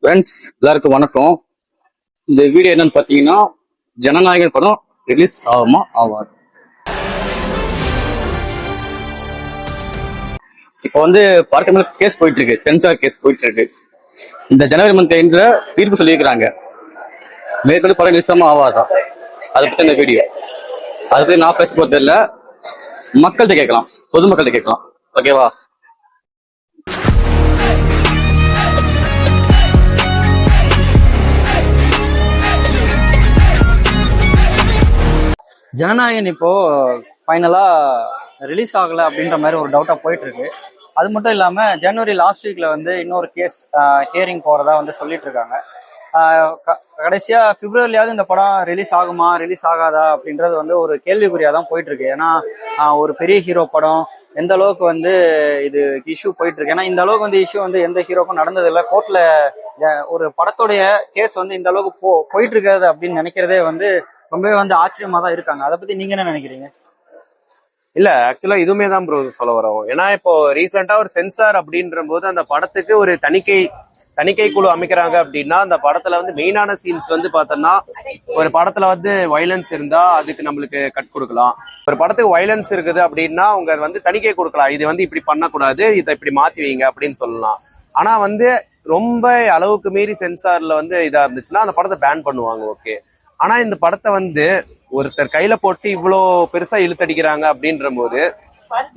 Friends எல்லாருக்கும் வணக்கம். இந்த வீடியோ என்னன்னு பார்த்தீங்கன்னா, ஜனநாயகன் படம் ரிலீஸ் ஆகுமா ஆகாது. இப்போ படத்து மேல கேஸ் போயிட்டு இருக்கு, சென்சார் கேஸ் போயிட்டு இருக்கு. இந்த ஜனவரி மந்த் என்ற தீர்ப்பு சொல்லியிருக்கிறாங்க. மேற்கொண்டு படம் ரிலீஸ் ஆகாம ஆகாதா, அதை பற்றி இந்த வீடியோ. அதை பற்றி நான் பேச போறது இல்லை, மக்கள்கிட்ட கேட்கலாம், பொதுமக்கள்கிட்ட கேட்கலாம். ஓகேவா? ஜனநாயகன் இப்போ ஃபைனலா ரிலீஸ் ஆகல அப்படின்ற மாதிரி ஒரு டவுட்டா போயிட்டு இருக்கு. அது மட்டும் இல்லாம ஜனவரி லாஸ்ட் வீக்ல இன்னொரு கேஸ் ஹியரிங் போறதா சொல்லிட்டு இருக்காங்க. கடைசியா பிப்ரவரியாவது இந்த படம் ரிலீஸ் ஆகுமா ரிலீஸ் ஆகாதா அப்படின்றது ஒரு கேள்விக்குறியா தான் போயிட்டு இருக்கு. ஏன்னா ஒரு பெரிய ஹீரோ படம் எந்த அளவுக்கு இது இஷ்யூ போயிட்டு இருக்கு. ஏன்னா இந்த அளவுக்கு இஷ்யூ எந்த ஹீரோக்கும் நடந்ததில்லை. கோர்ட்ல ஒரு படத்துடைய கேஸ் இந்த அளவுக்கு போயிட்டு இருக்காது அப்படின்னு நினைக்கிறதே ரொம்பவே ஆச்சரியமா தான் இருக்காங்க. அதை பத்தி நீங்க என்ன நினைக்கிறீங்க? இல்ல ஆக்சுவலா இதுவுமே தான் ப்ரோ சொல்ல வரோம். ஏன்னா இப்போ ரீசெண்டா ஒரு சென்சார் அப்படின்ற போது அந்த படத்துக்கு ஒரு தணிக்கை குழு அமைக்கிறாங்க அப்படின்னா அந்த படத்துல மெயினான சீன்ஸ் பார்த்தோம்னா ஒரு படத்துல வயலன்ஸ் இருந்தா அதுக்கு நம்மளுக்கு கட் கொடுக்கலாம். ஒரு படத்துக்கு வயலன்ஸ் இருக்குது அப்படின்னா அவங்க தணிக்கை கொடுக்கலாம். இது இப்படி பண்ணக்கூடாது, இதை இப்படி மாத்தி வைங்க அப்படின்னு சொல்லலாம். ஆனா ரொம்ப அளவுக்கு மீறி சென்சார்ல இதா இருந்துச்சுன்னா அந்த படத்தை பேன் பண்ணுவாங்க. ஓகே, ஆனா இந்த படத்தை ஒருத்தர் கையில போட்டு இவ்வளோ பெருசா இழுத்தடிக்கிறாங்க அப்படின்ற போது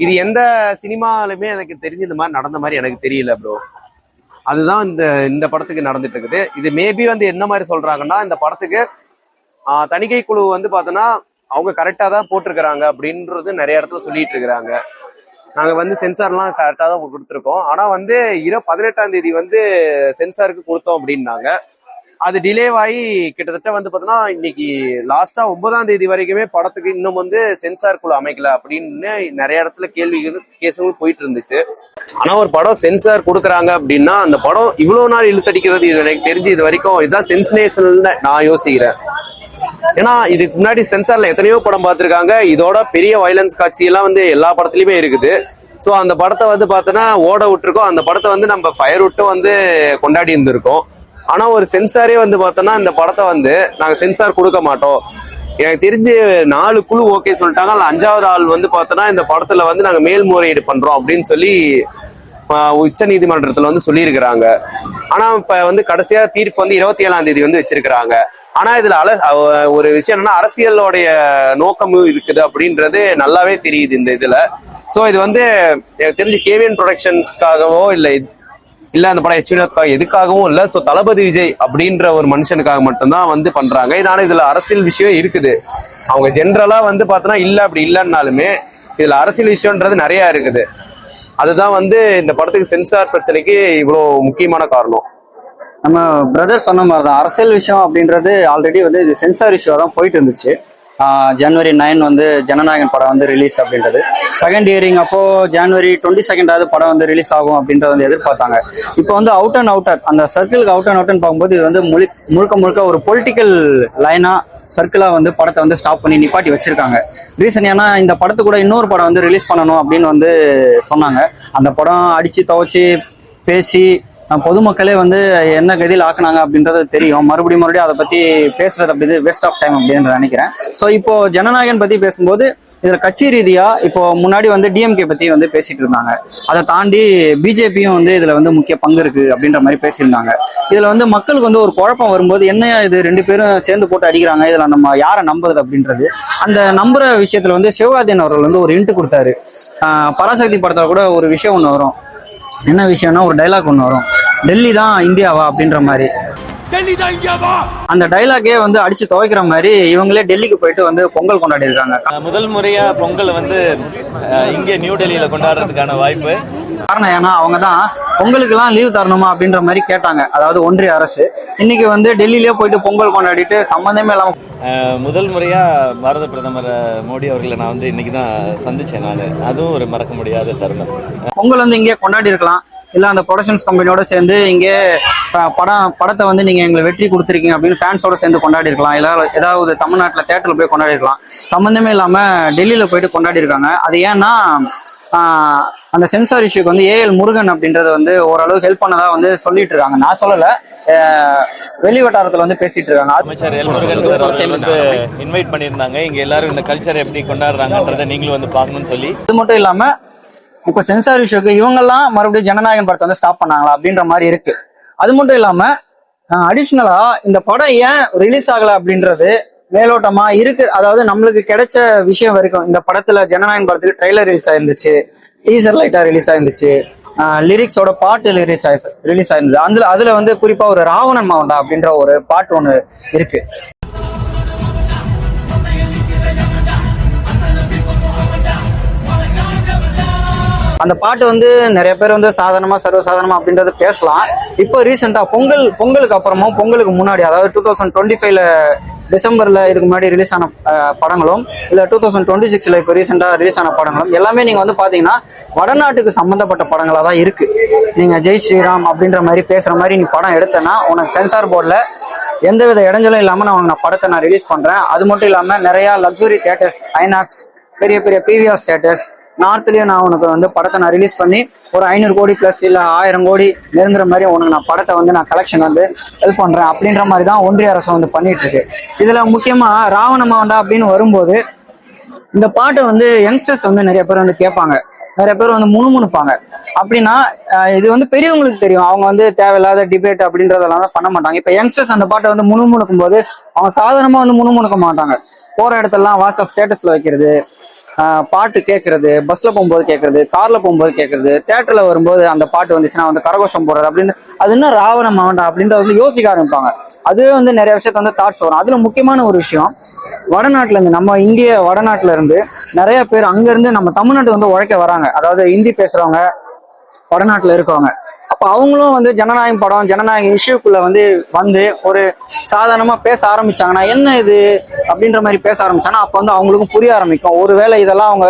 இது எந்த சினிமாலுமே எனக்கு தெரிஞ்சு இந்த மாதிரி நடந்த மாதிரி எனக்கு தெரியல ப்ரோ. அதுதான் இந்த படத்துக்கு நடந்துட்டு இருக்குது. இது மேபி என்ன மாதிரி சொல்றாங்கன்னா, இந்த படத்துக்கு தணிக்கை குழு பார்த்தோன்னா அவங்க கரெக்டா தான் போட்டிருக்கிறாங்க அப்படின்றது நிறைய இடத்துல சொல்லிட்டு இருக்கிறாங்க. நாங்க சென்சார்லாம் கரெக்டா தான் கொடுத்துருக்கோம். ஆனா 18ஆம் தேதி சென்சாருக்கு கொடுத்தோம் அப்படின்னாங்க. அது டிலேவ் ஆகி கிட்டத்தட்ட பார்த்தோன்னா இன்னைக்கு லாஸ்டா 9ஆம் தேதி வரைக்குமே படத்துக்கு இன்னும் சென்சார் குழு அமைக்கல அப்படின்னு நிறைய இடத்துல கேள்விகள் கேஸுகள் போயிட்டு இருந்துச்சு. ஆனா ஒரு படம் சென்சார் கொடுக்குறாங்க அப்படின்னா அந்த படம் இவ்வளவு நாள் இழுத்தடிக்கிறது இது எனக்கு தெரிஞ்சு இது வரைக்கும் இதுதான் சென்சேஷனல் நான் யோசிக்கிறேன். ஏன்னா இதுக்கு முன்னாடி சென்சார்ல எத்தனையோ படம் பார்த்திருக்காங்க. இதோட பெரிய வயலன்ஸ் காட்சி எல்லாம் எல்லா படத்துலயுமே இருக்குது. ஸோ அந்த படத்தை பார்த்தோன்னா ஓட விட்டுருக்கோம். அந்த படத்தை நம்ம ஃபயர் விட்டு கொண்டாடி இருந்திருக்கோம். ஆனா ஒரு சென்சாரே பார்த்தோன்னா இந்த படத்தை நாங்க சென்சார் கொடுக்க மாட்டோம், எனக்கு தெரிஞ்சு 4 குழு ஓகே சொல்லிட்டாங்க. அல்ல 5வது ஆள் பார்த்தோன்னா இந்த படத்துல நாங்க மேல்முறையீடு பண்றோம் அப்படின்னு சொல்லி உச்ச நீதிமன்றத்துல சொல்லியிருக்கிறாங்க. ஆனா இப்ப கடைசியா தீர்ப்பு 27ஆம் தேதி வச்சிருக்கிறாங்க. ஆனா இதுல ஒரு விஷயம் என்னன்னா, அரசியலோடைய நோக்கமும் இருக்குது அப்படின்றது நல்லாவே தெரியுது இந்த இதுல. சோ இது எனக்கு தெரிஞ்சு கேவிஎன் ப்ரொடக்ஷன்ஸ்க்காகவோ இல்ல அந்த படம் வினோத்காக எதுக்காகவும் இல்ல. சோ தளபதி விஜய் அப்படின்ற ஒரு மனுஷனுக்காக மட்டும்தான் பண்றாங்க. இதனால இதுல அரசியல் விஷயம் இருக்குது. அவங்க ஜென்ரலா பார்த்தோன்னா இல்ல அப்படி இல்லைன்னாலுமே இதுல அரசியல் விஷயம்ன்றது நிறைய இருக்குது. அதுதான் இந்த படத்துக்கு சென்சார் பிரச்சனைக்கு இவ்வளவு முக்கியமான காரணம். நம்ம பிரதர் சொன்ன மாதிரி தான் அரசியல் விஷயம் அப்படின்றது ஆல்ரெடி இது சென்சார் இஷ்யூ தான் போயிட்டு இருந்துச்சு. ஜனவரி 9 ஜனநாயகன் படம் ரிலீஸ் அப்படின்றது. செகண்ட் ஹியரிங் அப்போ ஜனவரி 22 படம் ரிலீஸ் ஆகும் அப்படின்றத எதிர்பார்த்தாங்க. இப்போ அவுட் அண்ட் அவுட்டர் அந்த சர்க்கிளுக்கு அவுட் அண்ட் அவுட்னு பார்க்கும்போது இது முழுக்க ஒரு பொலிட்டிக்கல் லைனா சர்க்கிளா படத்தை ஸ்டாப் பண்ணி நிப்பாட்டி வச்சிருக்காங்க. ரீசன் ஏன்னா இந்த படத்து கூட இன்னொரு படம் ரிலீஸ் பண்ணணும் அப்படின்னு சொன்னாங்க. அந்த படம் அடிச்சு துவச்சி பேசி பொதுமக்களே என்ன கதியில் ஆக்குனாங்க அப்படின்றது தெரியும். மறுபடியும் அதை பத்தி பேசுறது அப்படி வேஸ்ட் ஆஃப் டைம் அப்படின்னு நினைக்கிறேன். ஸோ இப்போ ஜனநாயகன் பத்தி பேசும்போது இதுல கட்சி ரீதியா இப்போ முன்னாடி டிஎம்கே பத்தி பேசிட்டு இருந்தாங்க. அதை தாண்டி பிஜேபியும் இதுல முக்கிய பங்கு இருக்கு அப்படின்ற மாதிரி பேசியிருந்தாங்க. இதுல மக்களுக்கு ஒரு குழப்பம் வரும்போது என்ன இது 2 பேரும் சேர்ந்து போட்டு அடிக்கிறாங்க, இதுல நம்ம யாரை நம்புறது அப்படின்றது. அந்த நம்புற விஷயத்துல சிவகார்த்தியன் அவர்கள் ஒரு இன்ட்டு கொடுத்தாரு. பராசக்தி படத்துல கூட ஒரு விஷயம் ஒண்ணு வரும். என்ன விஷயம்னா ஒரு டைலாக் ஒண்ணு வரும், டெல்லி தான் இந்தியாவா அப்படின்ற மாதிரி. அந்த டைலாகே அடிச்சு துவைக்கிற மாதிரி இவங்களே டெல்லிக்கு போயிட்டு பொங்கல் கொண்டாடி இருக்காங்க. முதல் முறையா பொங்கல் இங்க நியூ டெல்லியில கொண்டாடுறதுக்கான வாய்ப்பு. காரணம் ஏன்னா அவங்க தான் பொங்கலுக்கு எல்லாம் லீவ் தரணுமா அப்படின்ற மாதிரி கேட்டாங்க. அதாவது ஒன்றிய அரசு இன்னைக்கு டெல்லியிலேயே போயிட்டு பொங்கல் கொண்டாடிட்டு சம்பந்தமே இல்லாம முதல் முறையா பாரத பிரதமர் மோடி அவர்களை நான் இன்னைக்கு தான் சந்திச்சேன். நான் அதுவும் ஒரு மறக்க முடியாத தருணம். பொங்கல் இங்கே கொண்டாடி இருக்கலாம், இல்லை அந்த ப்ரொடக்ஷன்ஸ் கம்பெனியோட சேர்ந்து இங்கே படத்தை நீங்கள் எங்களை வெற்றி கொடுத்துருக்கீங்க அப்படின்னு ஃபேன்ஸோட சேர்ந்து கொண்டாடி இருக்கலாம். இல்லை ஏதாவது தமிழ்நாட்டில் தேட்டரில் போய் கொண்டாடி இருக்கலாம். சம்மந்தமே இல்லாமல் டெல்லியில் போயிட்டு கொண்டாடி இருக்காங்க. அது ஏன்னா அந்த சென்சார் இஷ்யூக்கு ஏஎல் முருகன் அப்படின்றது ஓரளவு ஹெல்ப் பண்ணதா சொல்லிட்டு இருக்காங்க. நான் சொல்லலை, வெளி வட்டாரத்துல வந்து பேசிட்டு இருக்காங்க. அமைச்சர் எல்முருகன் சார் அவர்கள் வந்து இன்வைட் பண்ணியிருந்தாங்க, இங்க எல்லாரும் இந்த கல்ச்சர் எப்படி கொண்டாடுறாங்கன்றதை நீங்களும் வந்து பார்க்கணும்னு சொல்லி. அது மட்டும் இல்லாம இப்போ சென்சார் இஷ்யூக்கு இவங்கெல்லாம் மறுபடியும் ஜனநாயகன் படத்தை வந்து ஸ்டாப் பண்ணாங்களா அப்படின்ற மாதிரி இருக்கு. அது மட்டும் இல்லாம அடிஷ்னலா இந்த படம் ஏன் ரிலீஸ் ஆகல அப்படின்றது மேலோட்டமா இருக்கு. அதாவது நம்மளுக்கு கிடைச்ச விஷயம் வரைக்கும் இந்த படத்துல ஜனநாயகன் படத்துக்கு ட்ரெய்லர் ரிலீஸ் ஆயிருந்துச்சு, டீசர் லைட்டா ரிலீஸ் ஆயிருந்துச்சு, லிரிக்ஸோட பாட்டு ரிலீஸ் ஆயிருந்தது. அதுல வந்து குறிப்பா ஒரு ராவணன் மாவண்டா அப்படின்ற ஒரு பாட்டு ஒண்ணு இருக்கு. அந்த பாட்டு வந்து நிறைய பேர் வந்து சாதாரணமா சர்வசாதாரணமா அப்படின்றத பேசலாம். இப்போ ரீசெண்டா பொங்கலுக்கு அப்புறமும் பொங்கலுக்கு முன்னாடி, அதாவது 2025ல டிசம்பர்ல இதுக்கு முன்னாடி ரிலீஸ் ஆன படங்களும் இல்ல 2026ல இப்போ ரீசெண்டா ரிலீஸ் ஆன படங்களும் எல்லாமே நீங்க வந்து பாத்தீங்கன்னா வடநாட்டுக்கு சம்பந்தப்பட்ட படங்களா தான் இருக்கு. நீங்க ஜெய் ஸ்ரீராம் அப்படின்ற மாதிரி பேசுற மாதிரி நீ படம் எடுத்தனா உனக்கு சென்சார் போர்ட்ல எந்தவித இடைஞ்சலும் இல்லாம நான் படத்தை நான் ரிலீஸ் பண்றேன். அது மட்டும் இல்லாம நிறைய லக்ஸுரி தியேட்டர்ஸ், ஐநாக்ஸ், பெரிய பெரிய பிவிஆர் தியேட்டர்ஸ் நார்த்லயும் நான் உனக்கு வந்து படத்தை நான் ரிலீஸ் பண்ணி ஒரு 500 கோடி பிளஸ் இல்ல 1000 கோடி நெருங்குற மாதிரி உனக்கு நான் படத்தை வந்து நான் கலெக்ஷன் வந்து ஹெல்ப் பண்றேன் அப்படின்ற மாதிரி தான் ஒன்றிய அரசு வந்து பண்ணிட்டு இருக்கு. இதுல முக்கியமா ராவண மாவண்டா அப்படின்னு வரும்போது இந்த பாட்டை வந்து யங்ஸ்டர்ஸ் வந்து நிறைய பேர் வந்து கேட்பாங்க, நிறைய பேர் வந்து முணுமுணுப்பாங்க. அப்படின்னா இது வந்து பெரியவங்களுக்கு தெரியும், அவங்க வந்து தேவையில்லாத டிபேட் அப்படின்றதெல்லாம் பண்ண மாட்டாங்க. இப்ப யங்ஸ்டர்ஸ் அந்த பாட்டை வந்து முணுமுணுக்கும் போது அவங்க சாதாரணமா வந்து முணுமுணுக்க மாட்டாங்க. போற இடத்துலலாம் வாட்ஸ்அப் ஸ்டேட்டஸ்ல வைக்கிறது, பாட்டு கேட்கறது, பஸ்ல போகும்போது கேட்கறது, கார்ல போகும்போது கேட்கறது, தியேட்டர்ல வரும்போது அந்த பாட்டு வந்துச்சுன்னா வந்து கரகோஷம் போடுறது அப்படின்னு அது என்ன ராவண மாவண்டா அப்படின்ற வந்து யோசிக்க ஆரம்பிப்பாங்க. அதுவே வந்து நிறைய விஷயத்த வந்து தாட்ஸ் வரும். அதுல முக்கியமான ஒரு விஷயம், வடநாட்டுல இருந்து நம்ம இந்திய வடநாட்டுல இருந்து நிறைய பேர் அங்க இருந்து நம்ம தமிழ்நாட்டு வந்து உழைக்க வராங்க. அதாவது ஹிந்தி பேசுறவங்க வடநாட்டுல இருக்கவங்க. அப்ப அவங்களும் வந்து ஜனநாயகம் படம், ஜனநாயக இஷ்யூக்குள்ள வந்து ஒரு சாதாரணமா பேச ஆரம்பிச்சாங்கன்னா என்ன இது அப்படின்ற மாதிரி பேச ஆரம்பிச்சாங்கன்னா அப்ப வந்து அவங்களுக்கும் புரிய ஆரம்பிக்கும். ஒருவேளை இதெல்லாம் அவங்க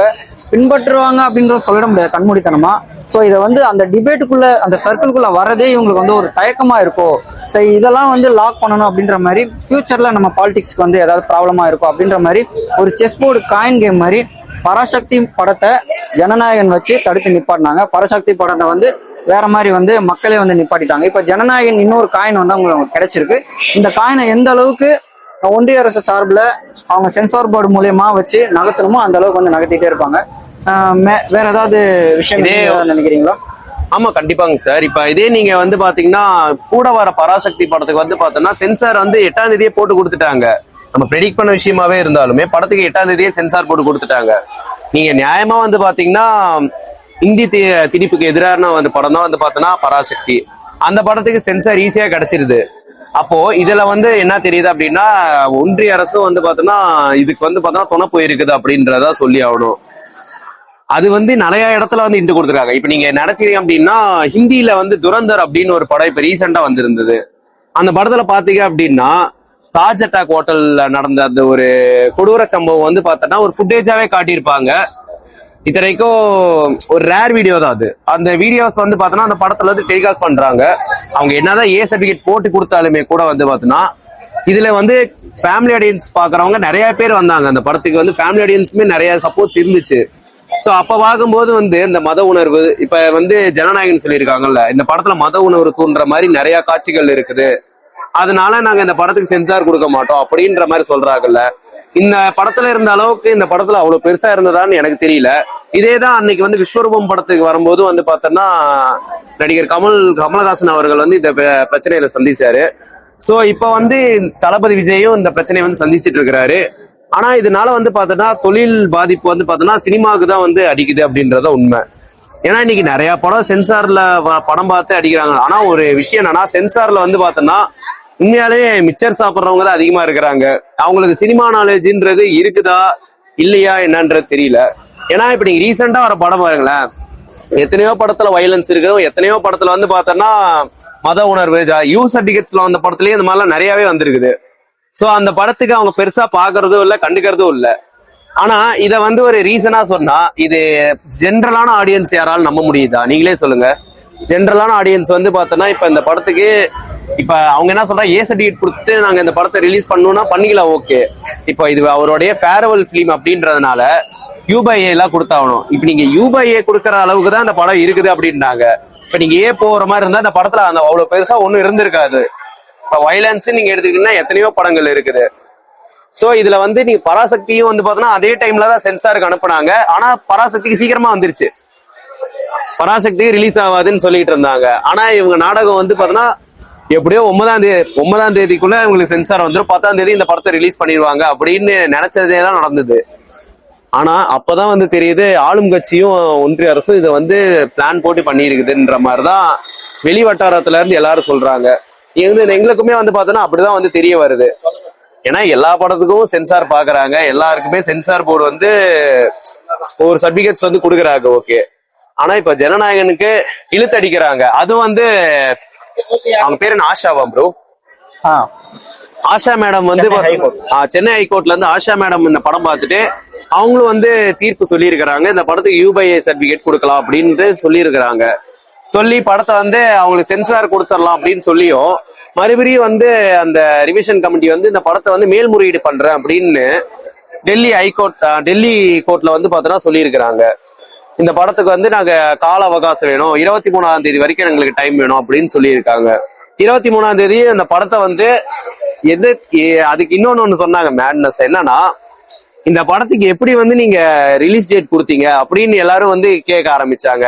பின்பற்றுவாங்க அப்படின்றத சொல்லிட முடியாது கண்மூடித்தனமா. ஸோ இதை வந்து அந்த டிபேட்டுக்குள்ள அந்த சர்க்கிள்குள்ள வரதே இவங்களுக்கு வந்து ஒரு தயக்கமா இருக்கும். சரி இதெல்லாம் வந்து லாக் பண்ணணும் அப்படின்ற மாதிரி ஃபியூச்சர்ல நம்ம பாலிடிக்ஸ்க்கு வந்து ஏதாவது ப்ராப்ளமா இருக்கும் அப்படின்ற மாதிரி ஒரு செஸ் போர்டு காயின் கேம் மாதிரி பராசக்தி படத்தை ஜனநாயகன் வச்சு தடுத்து நிப்பாட்டினாங்க. பராசக்தி படத்தை வந்து வேற மாதிரி வந்து மக்களே வந்து நிப்பாட்டிட்டாங்க. இப்ப ஜனநாயகன் இன்னொரு காயின் வந்து அவங்களுக்கு கிடைச்சிருக்கு. இந்த காயினை எந்த அளவுக்கு ஒன்றிய அரசு சார்பில் அவங்க சென்சார் போர்டு மூலியமா வச்சு நகர்த்தணுமோ அந்த அளவுக்கு வந்து நகர்த்திட்டே இருப்பாங்க. வேற ஏதாவது விஷயம் நினைக்கிறீங்களா? ஆமா கண்டிப்பாங்க சார். இப்ப இதே நீங்க வந்து பாத்தீங்கன்னா கூட வர பராசக்தி படத்துக்கு வந்து பாத்தோம்னா சென்சார் வந்து 8ஆம் தேதியே போட்டு கொடுத்துட்டாங்க. நம்ம ப்ரெடிக்ட் பண்ண விஷயமாவே இருந்தாலுமே படத்துக்கு 8ஆம் தேதியே சென்சார் போட்டு கொடுத்துட்டாங்க. நீங்க நியாயமா வந்து பாத்தீங்கன்னா இந்தி திணிப்புக்கு எதிரான வந்து படம் தான் வந்து பார்த்தோன்னா பராசக்தி. அந்த படத்துக்கு சென்சார் ஈஸியா கிடைச்சிருது. அப்போ இதுல வந்து என்ன தெரியுது அப்படின்னா ஒன்றிய அரசும் வந்து பார்த்தோன்னா இதுக்கு வந்து பார்த்தோன்னா துணை போயிருக்குது அப்படின்றத சொல்லி ஆகணும். அது வந்து நிறைய இடத்துல வந்து இன்ட்டு கொடுத்துருக்காங்க. இப்ப நீங்க நினைச்சீங்க அப்படின்னா ஹிந்தியில வந்து துரந்தர் அப்படின்னு ஒரு படம் இப்ப ரீசெண்டா வந்திருந்தது. அந்த படத்துல பாத்தீங்க அப்படின்னா தாஜ் அட்டாக் ஹோட்டல்ல நடந்த அந்த ஒரு கொடூர சம்பவம் வந்து பார்த்தோன்னா ஒரு ஃபுட்டேஜாவே காட்டியிருப்பாங்க. இத்தனைக்கும் ஒரு ரேர் வீடியோ தான் அது. அந்த வீடியோஸ் வந்து பார்த்தோன்னா அந்த படத்துல வந்து டெலிகாஸ்ட் பண்றாங்க. அவங்க என்னதான் ஏ சர்டிபிகேட் போட்டு கொடுத்தாலுமே கூட வந்து பார்த்தோன்னா இதுல வந்து ஃபேமிலி ஆடியன்ஸ் பாக்குறவங்க நிறைய பேர் வந்தாங்க. அந்த படத்துக்கு வந்து ஃபேமிலி ஆடியன்ஸுமே நிறைய சப்போர்ட்ஸ் இருந்துச்சு. ஸோ அப்ப பார்க்கும்போது வந்து இந்த மத உணர்வு இப்ப வந்து ஜனநாயகன் சொல்லியிருக்காங்கல்ல, இந்த படத்துல மத உணர்வு தூண்டுற மாதிரி நிறைய காட்சிகள் இருக்குது. அதனால நாங்க இந்த படத்துக்கு சென்சார் கொடுக்க மாட்டோம் அப்படின்ற மாதிரி சொல்றாங்கல்ல. இந்த படத்துல இருந்த அளவுக்கு இந்த படத்துல அவ்வளவு பெருசா இருந்ததான்னு எனக்கு தெரியல. இதேதான் அன்னைக்கு வந்து விஸ்வரூபம் படத்துக்கு வரும்போது வந்து பார்த்தோம்னா நடிகர் கமலஹாசன் அவர்கள் வந்து இந்த பிரச்சனையில சந்திச்சாரு. சோ இப்ப வந்து தளபதி விஜயும் இந்த பிரச்சனையை வந்து சந்திச்சுட்டு இருக்கிறாரு. ஆனா இதனால வந்து பார்த்தோன்னா தொழில் பாதிப்பு வந்து பார்த்தோன்னா சினிமாவுக்கு தான் வந்து அடிக்குது அப்படின்றத உண்மை. ஏன்னா இன்னைக்கு நிறைய படம் சென்சார்ல படம் பார்த்து அடிக்கிறாங்க. ஆனா ஒரு விஷயம் என்னன்னா சென்சார்ல வந்து பார்த்தோன்னா உண்மையாலேயே மிச்சர் சாப்பிட்றவங்க தான் அதிகமா இருக்கிறாங்க. அவங்களுக்கு சினிமா நாலேஜ்ன்றது இருக்குதா இல்லையா என்னன்றது தெரியல. ஏன்னா இப்ப நீங்க ரீசெண்டா வர படம் பாருங்களேன், எத்தனையோ படத்துல வயலன்ஸ் இருக்கு, எத்தனையோ படத்துல வந்து பார்த்தோன்னா மத உணர்வு யூ சர்டிபிகேட்ஸ்ல வந்த படத்துலயே இந்த மாதிரிலாம் நிறையவே வந்திருக்குது. சோ அந்த படத்துக்கு அவங்க பெருசா பாக்குறதும் இல்லை, கண்டுக்கிறதும் இல்லை. ஆனா இத வந்து ஒரு ரீசனா சொன்னா இது ஜென்ரலான ஆடியன்ஸ் யாராலும் நம்ப முடியுதா? நீங்களே சொல்லுங்க. ஜென்ரலான ஆடியன்ஸ் வந்து பார்த்தோன்னா இப்ப இந்த படத்துக்கு இப்ப அவங்க என்ன சொல்றா ஏ சர்டிபிகேட் கொடுத்து நாங்க இந்த படத்தை ரிலீஸ் பண்ணணும்னா பண்ணிக்கலாம், ஓகே. இப்ப இது அவருடைய ஃபேர்வெல் பிலிம் அப்படின்றதுனால யூ/ஏ எல்லாம் கொடுத்தாகணும். இப்ப நீங்க யூ/ஏ கொடுக்கற அளவுக்கு தான் இந்த படம் இருக்குது அப்படின்றாங்க. இப்ப நீங்க ஏ போற மாதிரி இருந்தா இந்த படத்துல அந்த அவ்வளவு பெருசா ஒண்ணும் இருந்திருக்காது. இப்ப வயலன்ஸ் நீங்க எடுத்துக்கிட்டீங்கன்னா எத்தனையோ படங்கள் இருக்குது. சோ இதுல வந்து நீங்க பராசக்தியும் வந்து பாத்தீங்கன்னா அதே டைம்ல தான் சென்சாருக்கு அனுப்புனாங்க. ஆனா பராசக்திக்கு சீக்கிரமா வந்துருச்சு, பராசக்தி ரிலீஸ் ஆகாதுன்னு சொல்லிட்டு இருந்தாங்க. ஆனா இவங்க நாடகம் வந்து பாத்தீங்கன்னா எப்படியோ 9ஆம் தேதிக்குள்ள இவங்களுக்கு சென்சார் வந்துடும், 10ஆம் தேதி இந்த படத்தை ரிலீஸ் பண்ணிடுவாங்க அப்படின்னு நினைச்சதே தான் நடந்தது. ஆனா அப்பதான் வந்து தெரியுது ஆளும் கட்சியும் ஒன்றிய அரசும் இதை வந்து பிளான் போட்டு பண்ணியிருக்குதுன்ற மாதிரிதான் வெளி வட்டாரத்துல இருந்து எல்லாரும் சொல்றாங்க. எங்களுக்குமே வந்து பார்த்தோன்னா அப்படிதான் வந்து தெரிய வருது. ஏன்னா எல்லா படத்துக்கும் சென்சார் பாக்குறாங்க, எல்லாருக்குமே சென்சார் போர்டு வந்து ஒரு சர்டிபிகேட்ஸ் வந்து கொடுக்குறாங்க, ஓகே. ஆனா இப்ப ஜனநாயகனுக்கு இழுத்தடிக்கிறாங்க. அது வந்து அவங்க பேரு என்ன, ஆஷாவா ப்ரோ? ஆஷா மேடம் வந்து சென்னை ஹைகோர்ட்ல இருந்து ஆஷா மேடம் இந்த படம் பார்த்துட்டு அவங்களும் வந்து தீர்ப்பு சொல்லியிருக்கிறாங்க, இந்த படத்துக்கு யூபிஐ சர்டிபிகேட் கொடுக்கலாம் அப்படின்ட்டு சொல்லியிருக்கிறாங்க. சொல்லி படத்தை வந்து அவங்களுக்கு சென்சார் கொடுத்துடலாம் அப்படின்னு சொல்லியும் மறுபடியும் வந்து அந்த ரிவிஷன் கமிட்டி வந்து இந்த படத்தை வந்து மேல்முறையீடு பண்றேன் அப்படின்னு டெல்லி கோர்ட்ல வந்து பார்த்தோன்னா சொல்லியிருக்கிறாங்க. இந்த படத்துக்கு வந்து நாங்க கால அவகாசம் வேணும், 23ஆம் தேதி வரைக்கும் எங்களுக்கு டைம் வேணும் அப்படின்னு சொல்லியிருக்காங்க. 23ஆம் தேதி அந்த படத்தை வந்து அதுக்கு இன்னொன்னு சொன்னாங்க மேட்னஸ் என்னன்னா, இந்த படத்துக்கு எப்படி வந்து நீங்க ரிலீஸ் டேட் கொடுத்தீங்க அப்படின்னு எல்லாரும் வந்து கேட்க ஆரம்பிச்சாங்க.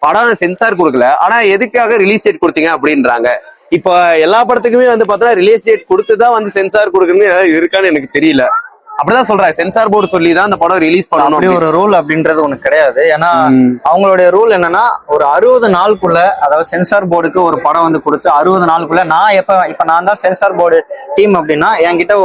படம் சென்சார் கொடுக்கல, ஆனா எதுக்காக ரிலீஸ் டேட் கொடுத்தீங்க அப்படின்றாங்க. இப்ப எல்லா படத்துக்குமே வந்து பார்த்தா ரிலீஸ் டேட் கொடுத்துதான் வந்து சென்சார் கொடுக்கணும்னு இருக்கான்னு எனக்கு தெரியல. அப்படிதான் சொல்றாங்க, சென்சார் போர்டு சொல்லி தான் அந்த படம் ரிலீஸ் பண்ணணும். அப்படி ஒரு ரூல் அப்படின்றது ஒண்ணு கிடையாது. ஏன்னா அவங்களுடைய ரூல் என்னன்னா, ஒரு 60 நாளுக்குள்ள, அதாவது சென்சார் போர்டுக்கு ஒரு படம் வந்து கொடுத்து 60 நாளுக்குள்ள நான் இப்ப நான் தான் சென்சார் போர்டு டீம் அப்படின்னா என்கிட்ட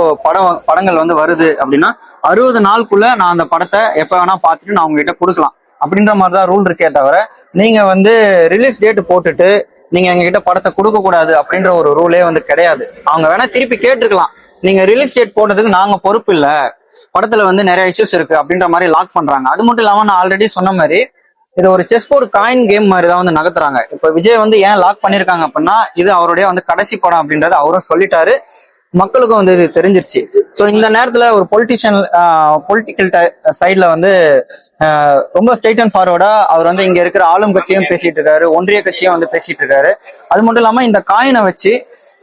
படங்கள் வந்து வருது அப்படின்னா 60 நாளுக்குள்ள நான் அந்த படத்தை எப்ப வேணா பார்த்துட்டு நான் உங்ககிட்ட கொடுக்கலாம் அப்படின்ற மாதிரிதான் ரூல் இருக்கே தவிர, நீங்க வந்து ரிலீஸ் டேட் போட்டுட்டு நீங்க எங்ககிட்ட படத்தை கொடுக்க கூடாது அப்படின்ற ஒரு ரூலே வந்து கிடையாது. அவங்க வேணா திருப்பி கேட்டிருக்கலாம், நீங்க ரிலீஸ் டேட் போட்டதுக்கு நாங்க பொறுப்பு இல்ல, படத்துல வந்து நிறைய இஷ்யூஸ் இருக்கு அப்படின்ற மாதிரி லாக் பண்றாங்க. அது மட்டும் இல்லாம நான் ஆல்ரெடி சொன்ன மாதிரி இது ஒரு செஸ் போர்டு காயின் கேம் மாதிரி தான் வந்து நகர்த்துறாங்க. இப்ப விஜய் வந்து ஏன் லாக் பண்ணிருக்காங்க அப்படின்னா, இது அவருடைய வந்து கடைசி படம் அப்படின்றத அவரும் சொல்லிட்டாரு, மக்களுக்கும் வந்து இது தெரிஞ்சிருச்சு. ஸோ இந்த நேரத்துல ஒரு பொலிட்டிக்கல் சைட்ல வந்து ரொம்ப ஸ்ட்ரெயிட் அண்ட் ஃபார்வர்டா அவர் வந்து இங்க இருக்கிற ஆளும் கட்சியும் பேசிட்டு இருக்காரு, ஒன்றிய கட்சியும் வந்து பேசிட்டு இருக்காரு. அது மட்டும் இல்லாம இந்த காயினை வச்சு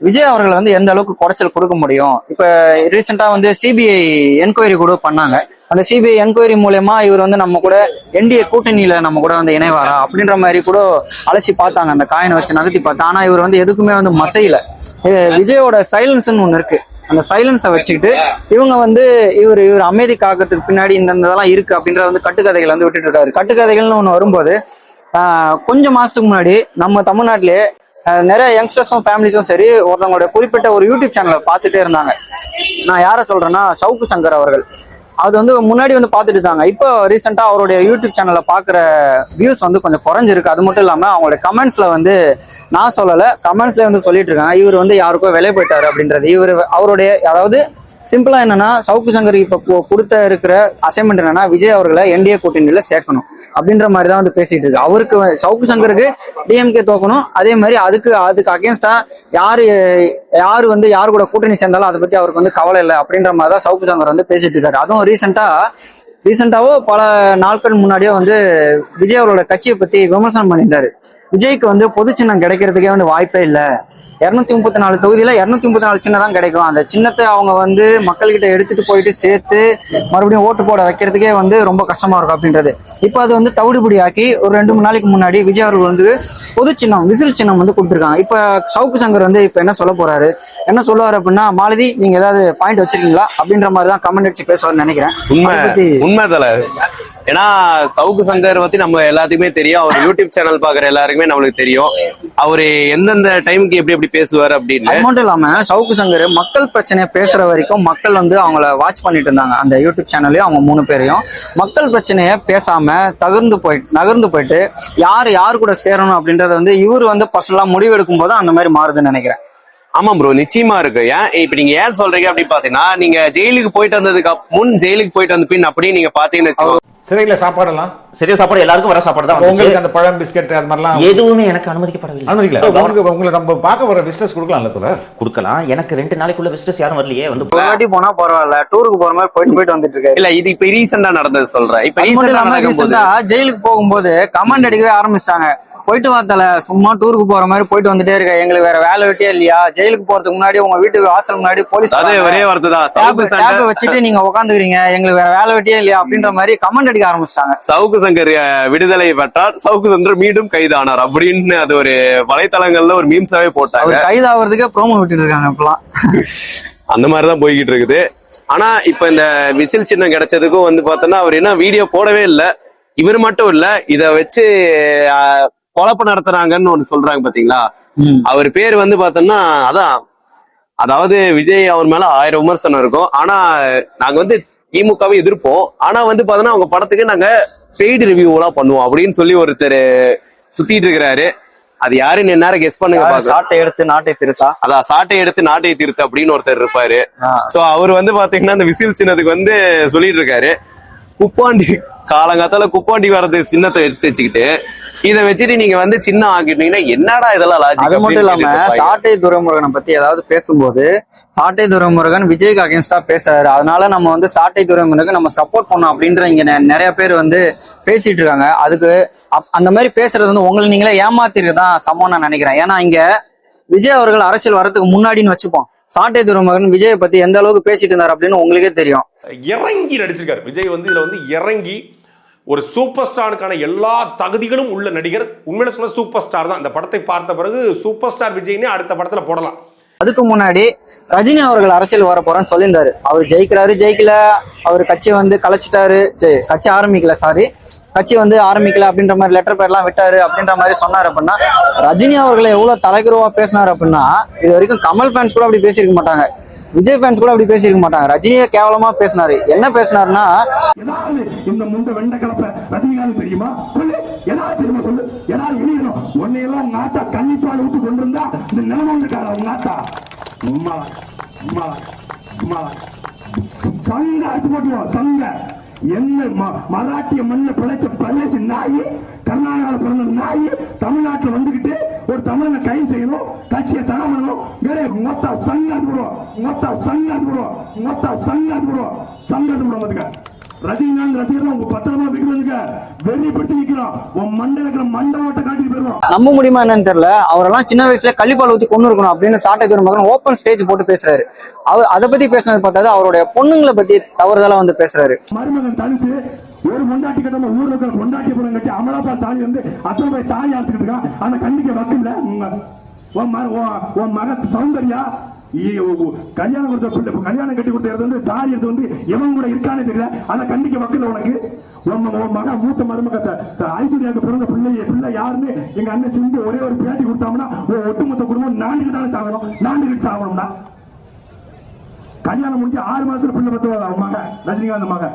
விஜய் அவர்கள் வந்து எந்த அளவுக்கு குறைச்சல் கொடுக்க முடியும். இப்ப ரீசெண்டா வந்து சிபிஐ என்கொயரி கூட பண்ணாங்க. அந்த சிபிஐ என்கொயரி மூலயமா இவர் வந்து நம்ம கூட என்டிஏ கூட்டணியில நம்ம கூட வந்து இணைவாரா அப்படின்ற மாதிரி கூட அலசி பார்த்தாங்க, அந்த காயினை வச்சு நகர்த்தி பார்த்தா. ஆனா இவர் வந்து எதுக்குமே வந்து மசையில. விஜயோட சைலன்ஸ்ன்னு ஒண்ணு இருக்கு, அந்த சைலன்ஸை வச்சுக்கிட்டு இவங்க வந்து இவர் அமைதி காக்கிறதுக்கு பின்னாடி இந்த இதெல்லாம் இருக்கு அப்படின்ற வந்து கட்டுக்கதைகள் வந்து விட்டுட்டு இருக்காரு. கட்டுக்கதைகள்னு ஒண்ணு வரும்போது கொஞ்சம் மாசத்துக்கு முன்னாடி நம்ம தமிழ்நாட்டிலேயே நிறைய யங்ஸ்டர்ஸும் ஃபேமிலிஸும் சரி ஒருத்தவங்களோட குறிப்பிட்ட ஒரு யூடியூப் சேனலை பார்த்துட்டே இருந்தாங்க. நான் யாரை சொல்றேன்னா, சவுக்கு சங்கர் அவர்கள். அது வந்து முன்னாடி வந்து பார்த்துட்டு இருந்தாங்க. இப்போ ரீசெண்டா அவருடைய யூடியூப் சேனல்ல பாக்குற வியூஸ் வந்து கொஞ்சம் குறைஞ்சிருக்கு. அது மட்டும் இல்லாம அவங்களுடைய கமெண்ட்ஸ்ல வந்து, நான் சொல்லல, கமெண்ட்ஸ்ல வந்து சொல்லிட்டு இருக்காங்க, இவர் வந்து யாருக்கோ வெளியே போயிட்டாரு அப்படின்றது. இவர் அவருடைய, அதாவது சிம்பிளா என்னன்னா, சவுக்கு சங்கர் இப்ப கொடுத்த இருக்கிற அசைன்மெண்ட் என்னன்னா, விஜய் அவர்களை என்டிஏ கூட்டணியில சேர்க்கணும் அப்படின்ற மாதிரி தான் வந்து பேசிட்டு இருக்கு. அவருக்கு சவுக்கு சங்கருக்கு டிஎம்கே தோக்கணும், அதே மாதிரி அதுக்கு அகேன்ஸ்டா யாரு வந்து யாரு கூட கூட்டணி சேர்ந்தாலும் அதை பத்தி அவருக்கு வந்து கவலை இல்லை அப்படின்ற மாதிரி தான் சவுக்கு சங்கர் வந்து பேசிட்டு இருக்காரு. அதுவும் ரீசெண்டாவோ பல நாட்கள் முன்னாடியோ வந்து விஜய் அவரோட கட்சியை பத்தி விமர்சனம் பண்ணியிருந்தாரு. விஜய்க்கு வந்து பொது சின்னம் கிடைக்கிறதுக்கே வந்து வாய்ப்பே இல்லை, 234 தொகுதியில 234 சின்னம் தான் கிடைக்கும், அந்த சின்னத்தை அவங்க வந்து மக்கள்கிட்ட எடுத்துட்டு போயிட்டு சேர்த்து மறுபடியும் ஓட்டு போட வைக்கிறதுக்கே வந்து ரொம்ப கஷ்டமா இருக்கும் அப்படின்றது. இப்ப அது வந்து தவிடுபடி ஆக்கி ஒரு 2-3 நாளைக்கு முன்னாடி விஜய் அவர்கள் வந்து பொது சின்னம், விசில் சின்னம் வந்து கொடுத்துருக்காங்க. இப்ப சவுக்கு சங்கர் வந்து இப்ப என்ன சொல்ல போறாரு, என்ன சொல்லுவாரு அப்படின்னா, மாலதி நீங்க ஏதாவது பாயிண்ட் வச்சிருக்கீங்களா அப்படின்ற மாதிரி தான் கமெண்ட் அடிச்சு பேசுவார்னு நினைக்கிறேன். உண்மை தல. ஏன்னா சவுக்கு சங்கர் பத்தி நம்ம எல்லாத்துக்குமே தெரியும், அவர் யூடியூப் சேனல் பாக்குற எல்லாருக்குமே நம்மளுக்கு தெரியும், அவரு எந்தெந்த டைமுக்கு எப்படி பேசுவாரு அப்படின்னு. அது மட்டும் இல்லாம சவுக்கு சங்கர் மக்கள் பிரச்சனையை பேசுற வரைக்கும் மக்கள் வந்து அவங்கள வாட்ச் பண்ணிட்டு இருந்தாங்க. அந்த யூடியூப் சேனல்லையும் அவங்க 3 பேரையும் மக்கள் பிரச்சனையை பேசாம நகர்ந்து போயிட்டு யாரு கூட சேரணும் அப்படின்றத வந்து இவர் வந்து பர்சனலா முடிவெடுக்கும் போது அந்த மாதிரி மாறுதுன்னு நினைக்கிறேன். ஆமா ப்ரோ, நிச்சயமா இருக்கு. இப்ப நீங்க ஏன் சொல்றீங்க அப்படின்னு பாத்தீங்கன்னா, நீங்க ஜெயிலுக்கு போயிட்டு வந்ததுக்கு ஜெயிலுக்கு போயிட்டு வந்த பின் அப்படியே நீங்க பாத்தீங்கன்னு வச்சுக்கோங்க, சிறையில் சாப்பாடெல்லாம் சரியா சாப்பாடு எல்லாருக்கும் வர சாப்பாடு தான் வந்துச்சு. உங்களுக்கு அந்த பழம் பிஸ்கட் அது மாதிரிலாம் எதுவுமே எனக்கு அனுமதிக்கப்படவில்லை. அனுமதிக்கல. உங்களுக்கு நம்ம பார்க்க வர விசிட்டர்ஸ் கொடுக்கலாம்ல தோழர்? கொடுக்கலாம். எனக்கு 2 நாளைக்குள்ள விசிட்டர்ஸ் யாரும் வரலையே. வந்து ஒரு வாட்டி போனா பரவாயில்ல, டூருக்கு போற மாதிரி போயிட்டு வந்துட்டு இருக்காரு. இல்ல இது இப்ப ரீசெண்டா நடந்தது சொல்றேன். இப்ப ரீசெண்டா ஜெயிலுக்கு போகும்போது கமெண்ட் அடிக்கவே ஆரம்பிச்சாங்க. போயிட்டு வாத்தல, சும்மா டூருக்கு போற மாதிரி போயிட்டு வந்துட்டே இருக்க, எங்களுக்கு வேற வேலை வெட்டியே இல்லையா? ஜெயிலுக்கு போறதுக்கு முன்னாடி உங்க வீட்டுக்கு வாசல் முன்னாடி போலீஸ் ஒரே வார்த்தை தான் வச்சுட்டு நீங்க உட்காந்துக்கிறீங்க, எங்களுக்கு வேற வேலை வெட்டியே இல்லையா அப்படின்ற மாதிரி கமெண்ட் அடிக்க ஆரம்பிச்சிட்டாங்க. சவுக்கு சங்கர் விடுதலை பெற்றார், சவுக்கு சங்கர் மீண்டும் கைதானார் அப்படின்னு அது ஒரு வலைத்தளங்கள்ல ஒரு மீம்ஸாவே போட்டாங்க. கைதாகிறதுக்கே ப்ரோமோ விட்டுட்டு இருக்காங்க இப்பெல்லாம். அந்த மாதிரிதான் போய்கிட்டு இருக்குது. ஆனா இப்ப இந்த விசில் சின்னம் கிடைச்சதுக்கும் வந்து பார்த்தோன்னா அவர் என்ன வீடியோ போடவே இல்லை. இவர் மட்டும் இல்ல, இத வச்சு பொழப்பு நடத்துறாங்கன்னு ஒண்ணு சொல்றாங்க பாத்தீங்களா? அவர் பேர் வந்து பார்த்தோம்னா அதாவது விஜய் அவர் மேல 1000 விமர்சனம் இருக்கும். ஆனா நாங்க வந்து திமுகவை எதிர்ப்போம். ஆனா வந்து பாத்தோம்னா அவங்க படத்துக்கு நாங்க பெய்டு ரிவ்யூ எல்லாம் பண்ணுவோம் அப்படின்னு சொல்லி ஒருத்தர் சுத்திட்டு இருக்கிறாரு. அது யாருன்னு நேரம் கெஸ் பண்ணுங்க. சாட்டை எடுத்து நாட்டை திருத்தா, அதான் சாட்டை எடுத்து நாட்டை திருத்த அப்படின்னு ஒருத்தர் இருப்பாரு. சோ அவர் வந்து பாத்தீங்கன்னா இந்த விசில் சின்னத்துக்கு வந்து சொல்லிட்டு இருக்காரு, குப்பாண்டி காலங்காத்தால குப்பாண்டி வரது சின்னத்தை எடுத்து வச்சுக்கிட்டு இதை வச்சுட்டு நீங்க வந்து சின்ன ஆக்கிட்டீங்கன்னா என்னடா இதெல்லாம் லாஜிக்? அது மட்டும் இல்லாம சாட்டை துரைமுருகனை பத்தி ஏதாவது பேசும்போது சாட்டை துரைமுருகன் விஜய்க்கு அகேன்ஸ்டா பேசுறாரு, அதனால நம்ம வந்து சாட்டை துரைமுருகன் நம்ம சப்போர்ட் பண்ணோம் அப்படின்ற இங்க நிறைய பேர் வந்து பேசிட்டு இருக்காங்க. அதுக்கு அந்த மாதிரி பேசுறது வந்து உங்களை நீங்களே ஏமாத்திருக்குதான் சமம் நான் நினைக்கிறேன். ஏன்னா இங்க விஜய் அவர்கள் அரசியல் வரதுக்கு முன்னாடின்னு வச்சுப்போம், சாட்டை துரைமுருகன் விஜயை பத்தி எந்த அளவுக்கு பேசிட்டு இருந்தார் அப்படின்னு உங்களுக்கே தெரியும். இறங்கி நடிச்சிருக்காரு விஜய் வந்து இதுல வந்து இறங்கி ஒரு சூப்பர் ஸ்டாருக்கான எல்லா தகுதிகளும் உள்ள நடிகர். உண்மையில சொன்ன சூப்பர் ஸ்டார் தான். இந்த படத்தை பார்த்த பிறகு சூப்பர் ஸ்டார் விஜய்னே அடுத்த படத்துல போடலாம். அதுக்கு முன்னாடி ரஜினி அவர்கள் அரசியல் வர போறேன்னு சொல்லியிருந்தாரு. அவர் ஜெயிக்கிறாரு ஜெயிக்கல, அவர் கட்சி வந்து கலைச்சிட்டாரு, கட்சி ஆரம்பிக்கல, கட்சி வந்து ஆரம்பிக்கல அப்படின்ற மாதிரி லெட்டர் பேர்லாம் விட்டாரு அப்படின்ற மாதிரி சொன்னாரு. அப்படின்னா ரஜினி அவர்களை எவ்வளவு தலைகுறவா பேசினாரு அப்படின்னா இது வரைக்கும் கமல் ஃபேன்ஸ் கூட அப்படி பேசியிருக்க மாட்டாங்க, விஜய் ஃபேன்ஸ் கூட அப்படி பேசியிருக்க மாட்டாங்க. ரஜினியை கேவலமா பேசினாரு. என்ன பேசினாருன்னா, இந்த முண்ட வெண்ட கலப்ப ரஜினிகாந்த் தெரியுமா? சொல்லு, ஏதாவது தெரியுமா? சொல்லு, ஏதாவது எழுதணும். உன்னையெல்லாம் உங்க ஆத்தா கன்னிப்பால் விட்டு கொண்டிருந்தா இந்த நிலைமை இருக்காரு. உங்க ஆத்தா சங்க அடிச்சு போட்டுவோம். சங்க என்ன மராட்டிய மண்ண பிழைச்ச பிரதேச நாய், கர்நாடகாவில் பிறந்த நாய் தமிழ்நாட்டில் வந்துகிட்டு ஒரு தமிழனை கைது செய்யணும், கட்சியை தடை பண்ணணும். மொத்தா சங்காத்து போடுவோம், மொத்தா சங்காத்து போடுவோம், மொத்தா சங்காத்து போடுவோம், சங்காத்து போடுவோம். ரஜினிகாந்த் ரசிகர்கள் உங்க பத்திரமா வீட்டுக்கு வந்துக்க, வெறி பிடிச்சு நிக்கிறோம். உன் மண்டல இருக்கிற மண்ட ஓட்ட காட்டிட்டு போயிருவோம். நம்ப முடியுமா என்னன்னு தெரியல, அவரெல்லாம் சின்ன வயசுல கள்ளிப்பால் ஊத்தி கொண்டு இருக்கணும் அப்படின்னு சாட்டை துரைமுருகன் ஓப்பன் ஸ்டேஜ் போட்டு பேசுறாரு. அவர் அதை பத்தி பேசினது பார்த்தாது அவருடைய பொண்ணுங்களை பத்தி தவறுதலா வந்து பேசுறாரு. மருமகன் தனிச்சு ஒரு பொண்டாட்டி கட்ட ஊர்ல இருக்கிற பொண்டாட்டி படம் கட்டி அமலாப்பா தாலி வந்து அத்தனை போய் தாலி ஆத்துக்கிட்டு இருக்கான். ஆனா கண்டிக்க வக்கல உன் மக சௌந்தர்யா கல்யாணம் கொடுத்த கல்யாணம் கட்டி கொடுத்தது வந்து தாலி எடுத்து வந்து எவன் கூட இருக்கானே தெரியல. ஆனா கண்டிக்க வக்கல உனக்கு. உன் மக மூத்த மருமகத்தை ஐஸ்வர்யாவுக்கு பிறந்த பிள்ளை யாருன்னு எங்க அண்ணன் சிந்து ஒரே ஒரு பேட்டி கொடுத்தாங்கன்னா ஒட்டுமொத்த குடும்பம் நாண்டுகிட்டு தானே சாகணும், நாண்டுகிட்டு சாகணும்டா. கல்யாணம் முடிஞ்சு 6 மாசத்துல பிள்ளை பத்துவாங்க அவன் மக, ரஜினிகாந்த் மக.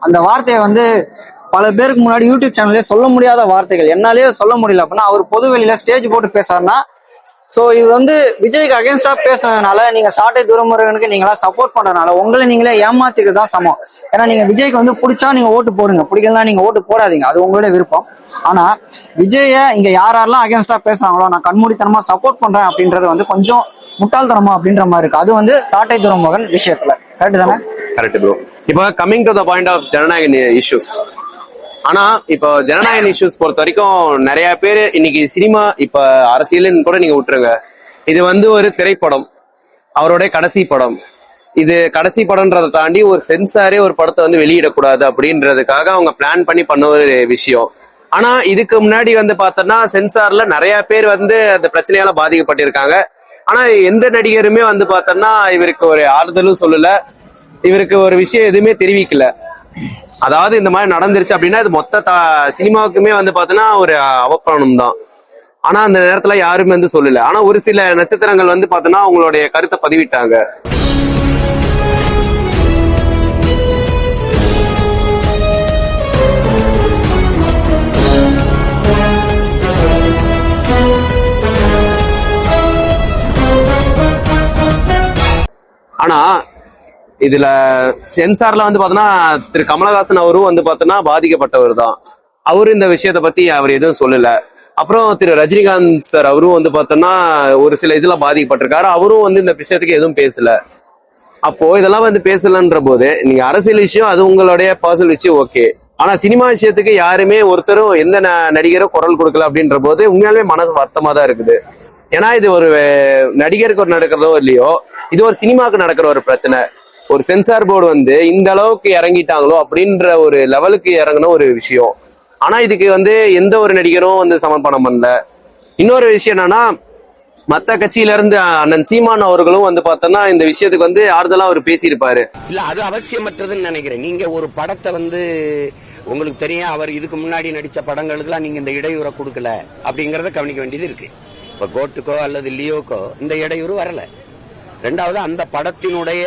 அந்த வார்த்தையை வந்து பல பேருக்கு முன்னாடி யூடியூப் சேனல்லே சொல்ல முடியாத வார்த்தைகள், என்னாலேயே சொல்ல முடியல அப்படின்னா அவர் பொது வெளியில ஸ்டேஜ் போட்டு பேசாருன்னா. சோ இவர் வந்து விஜய்க்கு அகேன்ஸ்டா பேசுறதுனால, நீங்க சாட்டை துரைமுருகனுக்கு நீங்களா சப்போர்ட் பண்றதுனால உங்களை நீங்களே ஏமாத்திக்கிறது தான் சமம். ஏன்னா நீங்க விஜய்க்கு வந்து பிடிச்சா நீங்க ஓட்டு போடுங்க, பிடிக்கலாம் நீங்க ஓட்டு போடாதீங்க, அது உங்களோட விருப்பம். ஆனா விஜய இங்க யாரெல்லாம் அகேன்ஸ்டா பேசுறாங்களோ நான் கண்மூடித்தனமா சப்போர்ட் பண்றேன் அப்படின்றது வந்து கொஞ்சம் முட்டாள்தனமா அப்படின்ற மாதிரி இருக்கு. அது வந்து சாட்டை துரைமுருகன் விஷயத்துல கரெக்ட் தானே? Correct bro. இப்போ coming to the point of ஜனநாயக இஷ்யூஸ். ஆனா இப்போ ஜனநாயக இஷ்யூஸ் பொறுத்த வரைக்கும் நிறைய பேர் இன்னைக்கு சினிமா, இப்ப அரசியல்னு கூட நீங்க விட்டுருங்க, இது வந்து ஒரு திரைப்படம், அவருடைய கடைசி படம். இது கடைசி படம்ன்றதை தாண்டி ஒரு சென்சாரே ஒரு படத்தை வந்து வெளியிடக்கூடாது அப்படின்றதுக்காக அவங்க பிளான் பண்ணி பண்ண ஒரு விஷயம். ஆனா இதுக்கு முன்னாடி வந்து பார்த்தோம்னா சென்சார்ல நிறைய பேர் வந்து அந்த பிரச்சனையால பாதிக்கப்பட்டிருக்காங்க. ஆனா எந்த நடிகருமே வந்து பார்த்தோம்னா இவருக்கு ஒரு ஆறுதலும் சொல்லல, இவருக்கு ஒரு விஷயம் எதுவுமே தெரிவிக்கல. அதாவது இந்த மாதிரி நடந்துருச்சு அப்படின்னா இது மொத்த சினிமாவுக்குமே வந்து பார்த்தோன்னா ஒரு அவப்பரணம் தான். ஆனா அந்த நேரத்துல யாருமே வந்து சொல்லல. ஆனா ஒரு சில நட்சத்திரங்கள் வந்து பார்த்தோன்னா அவங்களுடைய கருத்தை பதிவிட்டாங்க. ஆனா இதுல சென்சார்ல வந்து பாத்தோன்னா திரு கமலஹாசன் அவரும் வந்து பாத்தோன்னா பாதிக்கப்பட்டவர் தான். அவரு இந்த விஷயத்த பத்தி அவர் எதுவும் சொல்லல. அப்புறம் திரு ரஜினிகாந்த் சார் அவரும் வந்து பார்த்தோம்னா ஒரு சில இதுல பாதிக்கப்பட்டிருக்காரு, அவரும் வந்து இந்த விஷயத்துக்கு எதுவும் பேசல. அப்போ இதெல்லாம் வந்து பேசலன்ற போது நீங்க அரசியல் விஷயம் அது உங்களுடைய பர்சனல் விஷயம் ஓகே, ஆனா சினிமா விஷயத்துக்கு யாருமே ஒருத்தரும் எந்த நடிகரும் குரல் கொடுக்கல அப்படின்ற போது உண்மையாலுமே மனசு வருத்தமா தான் இருக்குது. ஏன்னா இது ஒரு நடிகருக்கு ஒரு நடக்கிறதோ இல்லையோ, இது ஒரு சினிமாவுக்கு நடக்கிற ஒரு பிரச்சனை. ஒரு சென்சார் போர்டு வந்து இந்த அளவுக்கு இறங்கிட்டாங்களோ அப்படின்ற ஒரு லெவலுக்கு இறங்கின ஒரு விஷயம். ஆனா இதுக்கு வந்து எந்த ஒரு நடிகரும் வந்து சமர்ப்பணம் பண்ணல. இன்னொரு விஷயம் என்னன்னா, மத்த கட்சியில இருந்து அண்ணன் சீமான் அவர்களும் வந்து பார்த்தோம்னா இந்த விஷயத்துக்கு வந்து ஆறுதலா அவர் பேசியிருப்பாரு. இல்ல அது அவசியமற்றதுன்னு நினைக்கிறேன். நீங்க ஒரு படத்தை வந்து உங்களுக்கு தெரியும், அவர் இதுக்கு முன்னாடி நடிச்ச படங்களுக்குலாம் நீங்க இந்த இடையூறை கொடுக்கல அப்படிங்கறத கவனிக்க வேண்டியது இருக்கு. இப்ப கோட்டுக்கோ அல்லது லியோக்கோ இந்த இடையூறு வரல. ரெண்டாவது அந்த படத்தினுடைய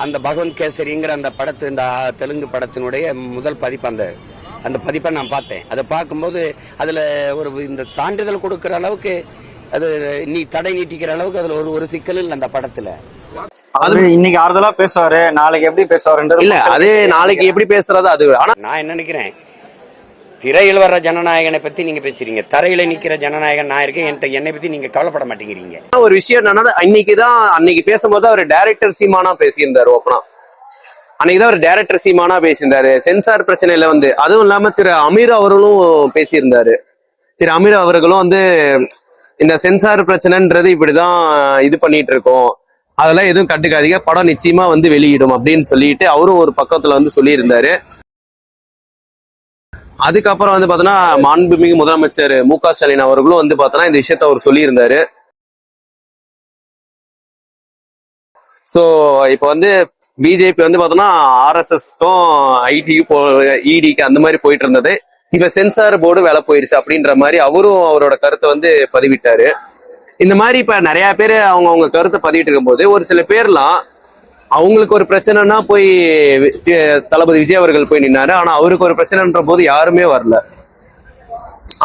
அந்த பகவந்த் கேசரிங்கிற அந்த படத்து, இந்த தெலுங்கு படத்தினுடைய முதல் பதிப்பு, அந்த பதிப்பை நான் பார்த்தேன். அதை பார்க்கும்போது அதுல ஒரு இந்த சான்றிதழ் கொடுக்கிற அளவுக்கு அது தடை நீட்டிக்கிற அளவுக்கு அதுல ஒரு சிக்கல் இல்லை அந்த படத்துல. அது இன்னைக்கு ஆறுதலா பேசுவாரு, நாளைக்கு எப்படி பேசுவாருன்றது இல்ல, அது நாளைக்கு எப்படி பேசுறது அது. ஆனா நான் என்ன நினைக்கிறேன், திரையில் வர்ற ஜனநாயகனை பத்தி நீங்க பேசுறீங்க, தரையில நிக்கிற ஜனநாயகன் நான் இருக்கேன், என்னை பத்தி நீங்க கவலைப்பட மாட்டேங்கிறீங்க. ஒரு விஷயம் என்னன்னா, அன்னைக்கு பேசும்போது அவர் டைரக்டர் சீமானா பேசியிருந்தாரு. ஓப்பனா அன்னைக்குதான் அவர் டைரக்டர் சீமானா பேசியிருந்தாரு. சென்சார் பிரச்சனையில வந்து அதுவும் இல்லாம திரு அமீர் அவர்களும் பேசியிருந்தாரு. திரு அமீர் அவர்களும் வந்து இந்த சென்சார் பிரச்சனைன்றது இப்படிதான் இது பண்ணிட்டு இருக்கோம், அதெல்லாம் எதுவும் கண்டுக்காதீங்க, படம் நிச்சயமா வந்து வெளியிடும் அப்படின்னு சொல்லிட்டு அவரும் ஒரு பக்கத்துல வந்து சொல்லியிருந்தாரு. அதுக்கப்புறம் வந்து பாத்தோன்னா மாண்புமிகு முதலமைச்சர் மு.க. ஸ்டாலின் அவர்களும் வந்து பாத்தோன்னா இந்த விஷயத்த அவர் சொல்லியிருந்தாரு. ஸோ இப்போ வந்து பிஜேபி வந்து பார்த்தோம்னா ஆர்எஸ்எஸ்க்கும் ஐடிக்கும் இடிக்கு அந்த மாதிரி போயிட்டு இருந்தது. இப்ப சென்சார் போர்டு வேலை போயிருச்சு அப்படின்ற மாதிரி அவரும் அவரோட கருத்தை வந்து பதிவிட்டாரு. இந்த மாதிரி இப்ப நிறைய பேர் அவங்க கருத்தை பதிவிட்டு இருக்கும்போது ஒரு சில பேர்லாம் அவங்களுக்கு ஒரு பிரச்சனைனா போய் தளபதி விஜய் அவர்கள் போய் நின்னாரு, ஆனா அவருக்கு ஒரு பிரச்சனைன்ற போது யாருமே வரல.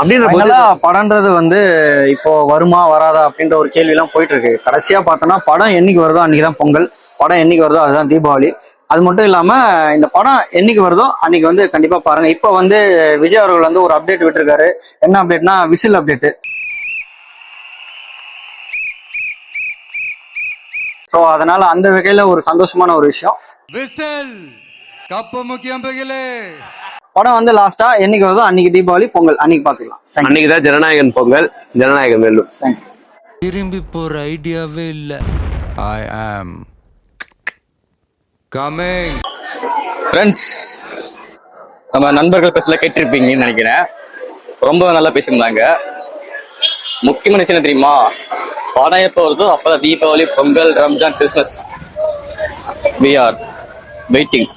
அப்படின்ற போது படம்ன்றது வந்து இப்போ வருமா வராதா அப்படின்ற ஒரு கேள்வி எல்லாம் போயிட்டு இருக்கு. கடைசியா பார்த்தோம்னா படம் என்னைக்கு வருதோ அன்னைக்குதான் பொங்கல், படம் என்னைக்கு வருதோ அதுதான் தீபாவளி. அது மட்டும் இல்லாம இந்த படம் என்னைக்கு வருதோ அன்னைக்கு வந்து கண்டிப்பா பாருங்க. இப்ப வந்து விஜய் அவர்கள் வந்து ஒரு அப்டேட் விட்டுருக்காரு. என்ன அப்டேட்னா விசில் அப்டேட். ஸோ அதனால அந்த வகையில ஒரு சந்தோஷமான ஒரு விஷயம். படம் வந்து லாஸ்டா என்னைக்கு வருதோ அன்னைக்கு தீபாவளி, பொங்கல் அன்னைக்கு பாத்துக்கலாம். அன்னைக்குதான் ஜனநாயகன் பொங்கல், ஜனநாயகம் வெல்லும். திரும்பி போற ஐடியாவே இல்ல. ஐ ஆம் கமிங். ஃப்ரெண்ட்ஸ், நம்ம நண்பர்கள் பேசல கேட்டிருப்பீங்கன்னு நினைக்கிறேன். ரொம்ப நல்லா பேசியிருந்தாங்க. முக்கியமான விஷயம் என்ன தெரியுமா, படம் எப்போ வருதோ அப்பதான் Deepavali, Pongal, Ramzan, Christmas. We are waiting.